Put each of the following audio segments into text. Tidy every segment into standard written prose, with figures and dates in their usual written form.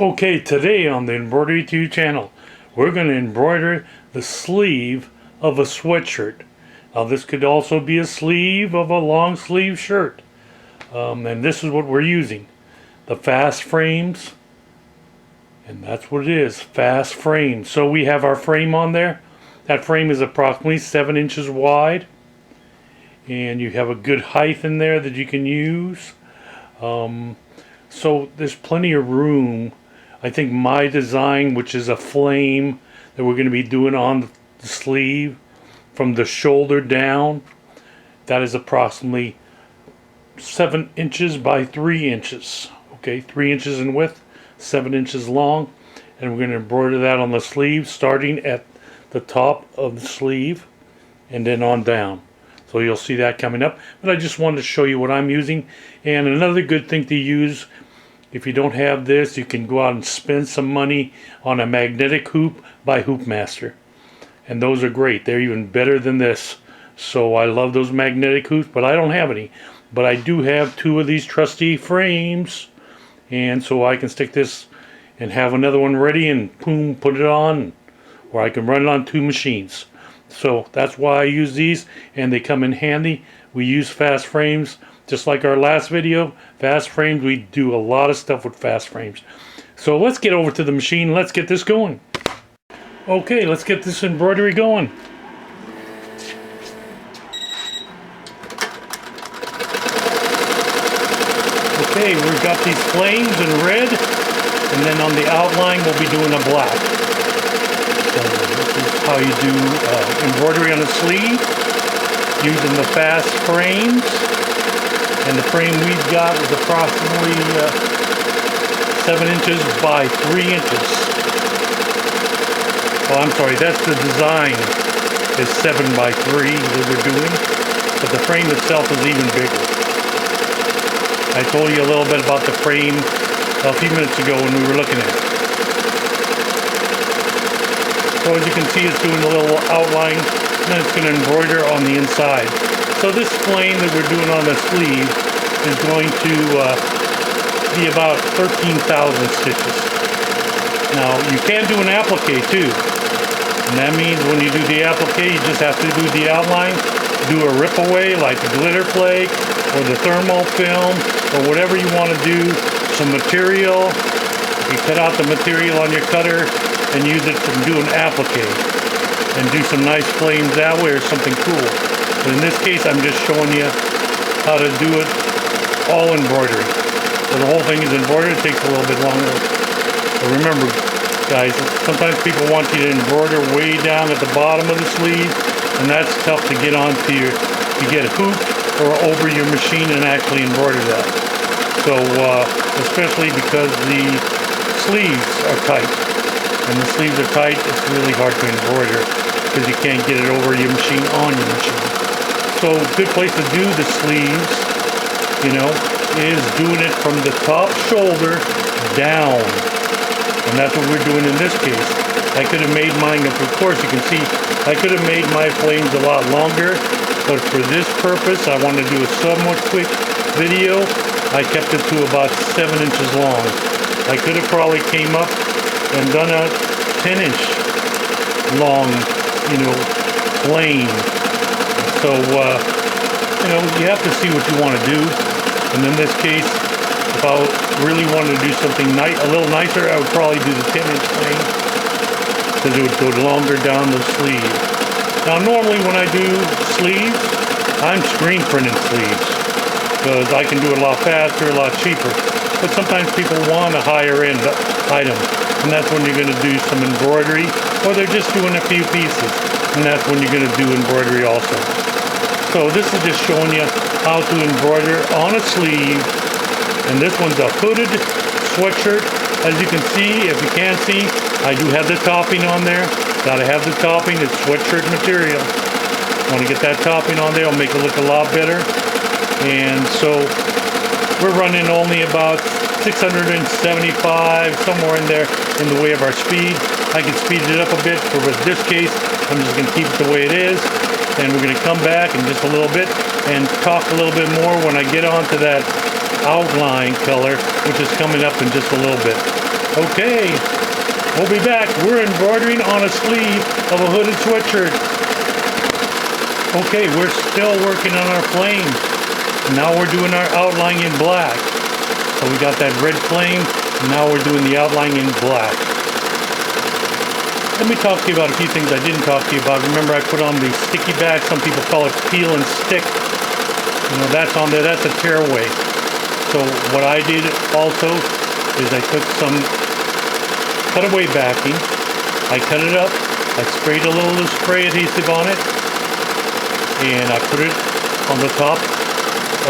Okay, today on the Embroidery 2 channel, we're going to embroider the sleeve of a sweatshirt. Now this could also be a sleeve of a long sleeve shirt. And this is what we're using. The fast frames. And that's what it is, fast frames. So we have our frame on there. That frame is approximately 7 inches wide. And you have a good height in there that you can use. So there's plenty of room. I think my design, which is a flame that we're going to be doing on the sleeve from the shoulder down, that is approximately 7 inches by 3 inches. Okay, 3 inches in width, 7 inches long, and we're going to embroider that on the sleeve starting at the top of the sleeve and then on down. So you'll see that coming up, but I just wanted to show you what I'm using. And another good thing to use, if you don't have this, you can go out and spend some money on a magnetic hoop by Hoopmaster. And those are great. They're even better than this. So I love those magnetic hoops, but I don't have any. But I do have 2 of these trusty frames. And so I can stick this and have another one ready and boom, put it on. Or I can run it on 2 machines. So that's why I use these, and they come in handy. We use fast frames. Just like our last video, fast frames, we do a lot of stuff with fast frames. So let's get over to the machine. Let's get this going. Okay, let's get this embroidery going. Okay, we've got these flames in red, and then on the outline we'll be doing a black. So this is how you do embroidery on a sleeve, using the fast frames. And the frame we've got is approximately 7 inches by 3 inches. Oh, I'm sorry, that's the design is 7 by 3 that we're doing. But the frame itself is even bigger. I told you a little bit about the frame a few minutes ago when we were looking at it. So as you can see, it's doing a little outline, and then it's going to embroider on the inside. So this flame that we're doing on the sleeve is going to be about 13,000 stitches. Now you can do an applique too, and that means when you do the applique, you just have to do the outline, do a rip away like the glitter flake or the thermal film or whatever you want to do. Some material, you cut out the material on your cutter and use it to do an applique and do some nice flames that way or something cool. But in this case, I'm just showing you how to do it all embroidery. So the whole thing is embroidered. It takes a little bit longer. But remember, guys, sometimes people want you to embroider way down at the bottom of the sleeve, and that's tough to get onto your, to get a hoop or over your machine and actually embroider that. So, especially because the sleeves are tight. When the sleeves are tight, it's really hard to embroider because you can't get it over your machine on your machine. So good place to do the sleeves, you know, is doing it from the top shoulder down. And that's what we're doing in this case. I could have made mine, of course you can see, I could have made my flames a lot longer, but for this purpose, I want to do a somewhat quick video. I kept it to about 7 inches long. I could have probably came up and done a 10-inch long, you know, flame. So, you know, you have to see what you want to do. And in this case, if I really wanted to do something a little nicer, I would probably do the 10-inch flame because it would go longer down the sleeve. Now, normally when I do sleeves, I'm screen printing sleeves because I can do it a lot faster, a lot cheaper. But sometimes people want a higher end item, and that's when you're going to do some embroidery, or they're just doing a few pieces, and that's when you're going to do embroidery also. So this is just showing you how to embroider on a sleeve, and this one's a hooded sweatshirt. As you can see, if you can't see, I do have the topping on there. Gotta have the topping, it's sweatshirt material. Want to get that topping on there, it'll make it look a lot better. And so we're running only about 675, somewhere in there, in the way of our speed. I can speed it up a bit, but with this case, I'm just going to keep it the way it is. And we're going to come back in just a little bit and talk a little bit more when I get onto that outline color, which is coming up in just a little bit. Okay, we'll be back. We're embroidering on a sleeve of a hooded sweatshirt. Okay, we're still working on our flames. Now we're doing our outline in black. So we got that red flame, and now we're doing the outline in black. Let me talk to you about a few things I didn't talk to you about. Remember, I put on the sticky back. Some people call it peel and stick. You know, that's on there. That's a tearaway. So what I did also is I took some cutaway backing. I cut it up. I sprayed a little spray adhesive on it, and I put it on the top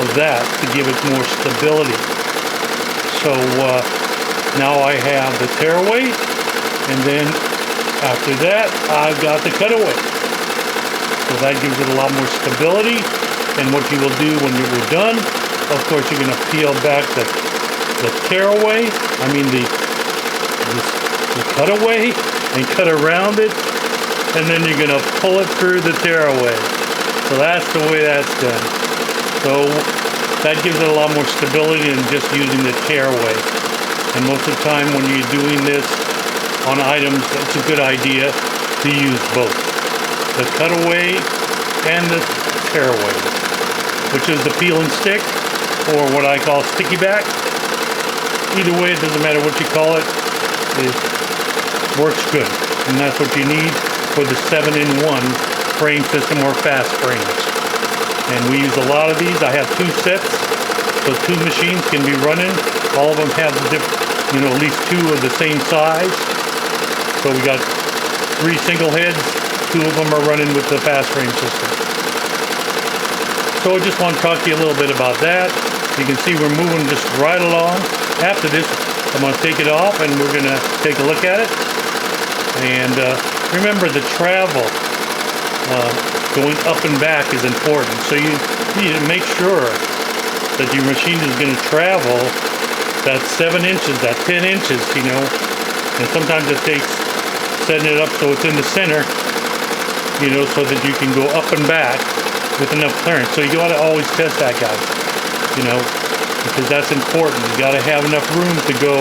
of that to give it more stability. So now I have the tearaway, and then after that I've got the cutaway. So that gives it a lot more stability. And what you will do when you're done, of course, you're going to peel back the tearaway, the cutaway, and cut around it, and then you're going to pull it through the tearaway. So that's the way that's done. So that gives it a lot more stability than just using the tearaway. And most of the time when you're doing this on items, it's a good idea to use both the cutaway and the tearaway, which is the peel and stick, or what I call sticky back. Either way, it doesn't matter what you call it, it works good. And that's what you need for the 7-in-1 frame system or fast frames. And we use a lot of these. I have 2 sets, so 2 machines can be running. All of them have at least 2 of the same size. So we got 3 single heads, 2 of them are running with the fast frame system. So I just want to talk to you a little bit about that. You can see we're moving just right along. After this, I'm going to take it off and we're going to take a look at it. And remember, the travel going up and back is important. So you need to make sure that your machine is going to travel that 7 inches, that 10 inches, And sometimes it takes setting it up so it's in the center, so that you can go up and back with enough clearance. So you got to always test that, guys, because that's important. You got to have enough room to go.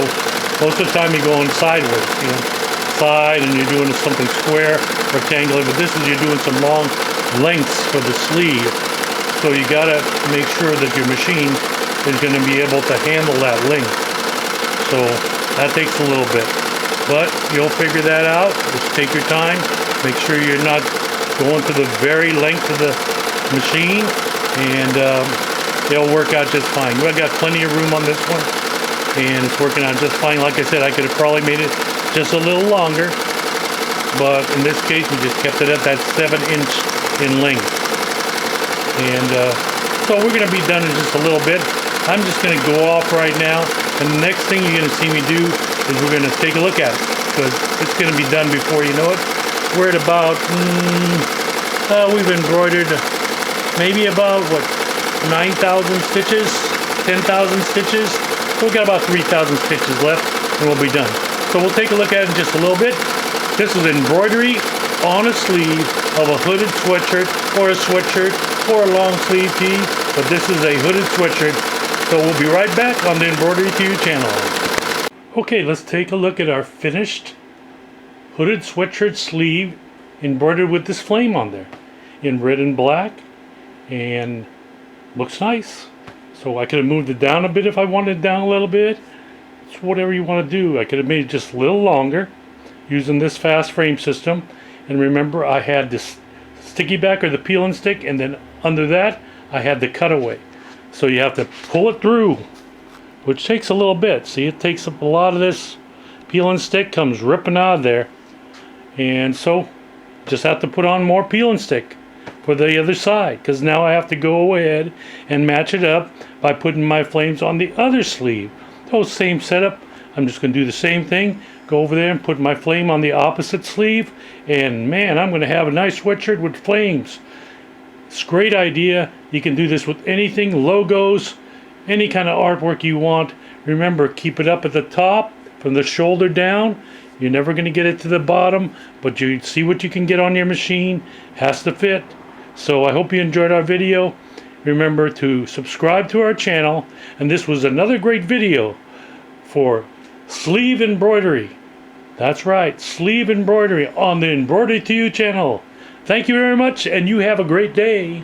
Most of the time you're going sideways, side, and you're doing something square, rectangular, but this is you're doing some long lengths for the sleeve. So you got to make sure that your machine is going to be able to handle that length. So that takes a little bit, but you'll figure that out. Just take your time. Make sure you're not going to the very length of the machine, and they'll work out just fine. I've got plenty of room on this one, and it's working out just fine. Like I said, I could have probably made it just a little longer, but in this case we just kept it at that 7-inch in length. And so we're going to be done in just a little bit. I'm just going to go off right now, and the next thing you're going to see me do is we're going to take a look at it, because it's going to be done before you know it. We're at about we've embroidered maybe about 9,000 stitches, 10,000 stitches. So we've got about 3,000 stitches left, and we'll be done. So we'll take a look at it in just a little bit. This is embroidery on a sleeve of a hooded sweatshirt, or a sweatshirt, or a long sleeve tee, but this is a hooded sweatshirt. So we'll be right back on the Embroidery TV channel. Okay, let's take a look at our finished hooded sweatshirt sleeve embroidered with this flame on there in red and black, and looks nice. So I could have moved it down a bit if I wanted it down a little bit. It's whatever you want to do. I could have made it just a little longer using this fast frame system. And remember, I had this sticky back, or the peel and stick, and then under that I had the cutaway. So you have to pull it through, which takes a little bit. See, it takes up a lot of this peel and stick, comes ripping out of there. And so just have to put on more peel and stick for the other side, because now I have to go ahead and match it up by putting my flames on the other sleeve. So same setup. I'm just going to do the same thing. Go over there and put my flame on the opposite sleeve, and man, I'm going to have a nice sweatshirt with flames. It's a great idea. You can do this with anything, logos, any kind of artwork you want. Remember, keep it up at the top from the shoulder down. You're never going to get it to the bottom, but you see what you can get on your machine. Has to fit. So I hope you enjoyed our video. Remember to subscribe to our channel, and this was another great video for sleeve embroidery. That's right, sleeve embroidery on the Embroidery to You channel. Thank you very much, and you have a great day.